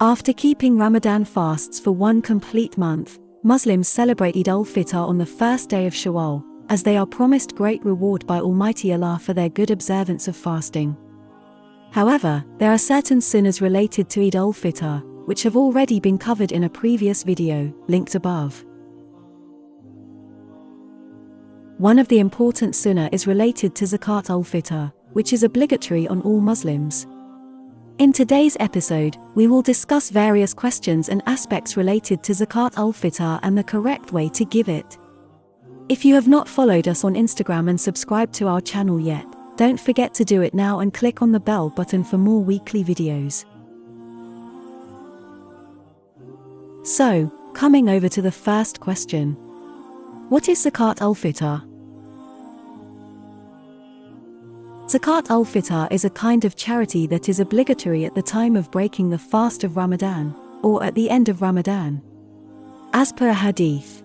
After keeping Ramadan fasts for one complete month, Muslims celebrate Eid al Fitar on the first day of Shawwal, as they are promised great reward by Almighty Allah for their good observance of fasting. However, there are certain sunnahs related to Eid al Fitar, which have already been covered in a previous video, linked above. One of the important sunnah is related to Zakat al Fitr, which is obligatory on all Muslims. In today's episode, we will discuss various questions and aspects related to Zakat al Fitr and the correct way to give it. If you have not followed us on Instagram and subscribed to our channel yet, don't forget to do it now and click on the bell button for more weekly videos. So, coming over to the first question. What is Zakat al Fitr? Zakat al Fitr is a kind of charity that is obligatory at the time of breaking the fast of Ramadan, or at the end of Ramadan. As per a hadith,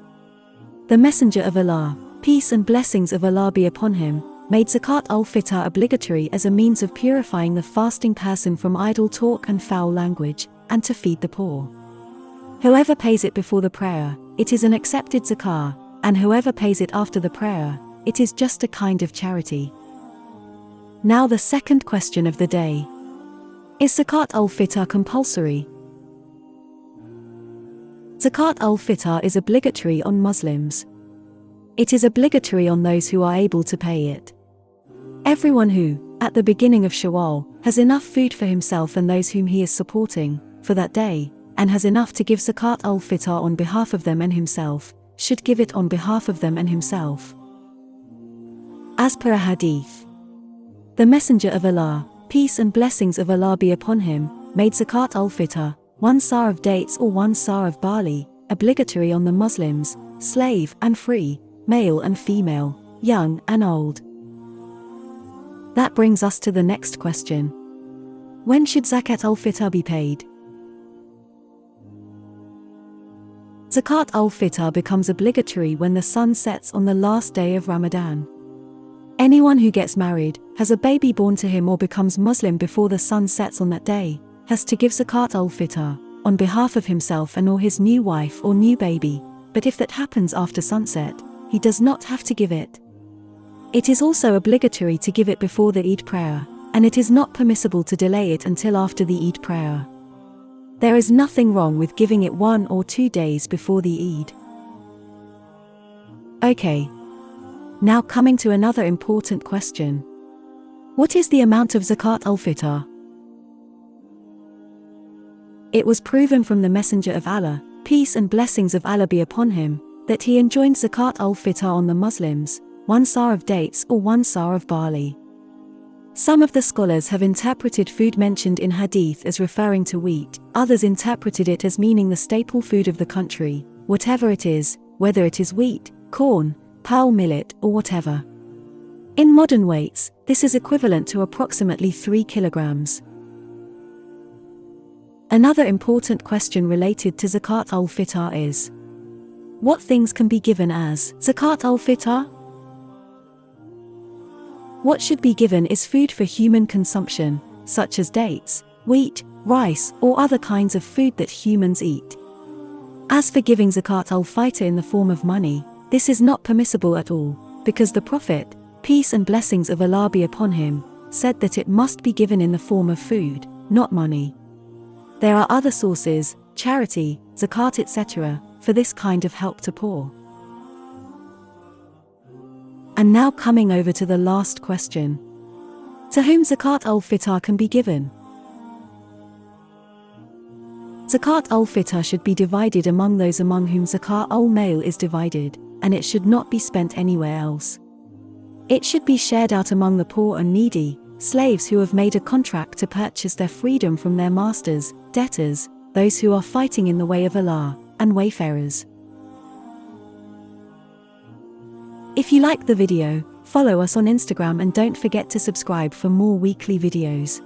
the Messenger of Allah, peace and blessings of Allah be upon him, made Zakat al Fitr obligatory as a means of purifying the fasting person from idle talk and foul language, and to feed the poor. Whoever pays it before the prayer, it is an accepted zakah, and whoever pays it after the prayer, it is just a kind of charity. Now the second question of the day. Is Zakat al Fitr compulsory? Zakat al Fitr is obligatory on Muslims. It is obligatory on those who are able to pay it. Everyone who, at the beginning of Shawwal, has enough food for himself and those whom he is supporting, for that day, and has enough to give Zakat al Fitr on behalf of them and himself, should give it on behalf of them and himself. As per a hadith, the Messenger of Allah, peace and blessings of Allah be upon him, made Zakat al Fitr, 1 sar of dates or 1 sar of barley, obligatory on the Muslims, slave and free, male and female, young and old. That brings us to the next question. When should Zakat al Fitr be paid? Zakat al Fitr becomes obligatory when the sun sets on the last day of Ramadan. Anyone who gets married, has a baby born to him or becomes Muslim before the sun sets on that day, has to give Zakat al Fitr, on behalf of himself and or his new wife or new baby, but if that happens after sunset, he does not have to give it. It is also obligatory to give it before the Eid prayer, and it is not permissible to delay it until after the Eid prayer. There is nothing wrong with giving it 1 or 2 days before the Eid. Okay. Now coming to another important question. What is the amount of Zakat al Fitr? It was proven from the Messenger of Allah, peace and blessings of Allah be upon him, that he enjoined Zakat al Fitr on the Muslims, 1 sar of dates or 1 sar of barley. Some of the scholars have interpreted food mentioned in hadith as referring to wheat, others interpreted it as meaning the staple food of the country, whatever it is, whether it is wheat, corn, pearl millet or whatever. In modern weights, this is equivalent to approximately 3 kilograms. Another important question related to Zakat al Fitr is, what things can be given as Zakat al Fitr? What should be given is food for human consumption, such as dates, wheat, rice or other kinds of food that humans eat. As for giving Zakat al Fitr in the form of money, this is not permissible at all, because the Prophet, peace and blessings of Allah be upon him, said that it must be given in the form of food, not money. There are other sources, charity, zakat etc., for this kind of help to poor. And now coming over to the last question. To whom Zakat al Fitr can be given? Zakat al Fitr should be divided among those among whom Zakat al Mal is divided, and it should not be spent anywhere else. It should be shared out among the poor and needy, slaves who have made a contract to purchase their freedom from their masters, debtors, those who are fighting in the way of Allah, and wayfarers. If you like the video, follow us on Instagram and don't forget to subscribe for more weekly videos.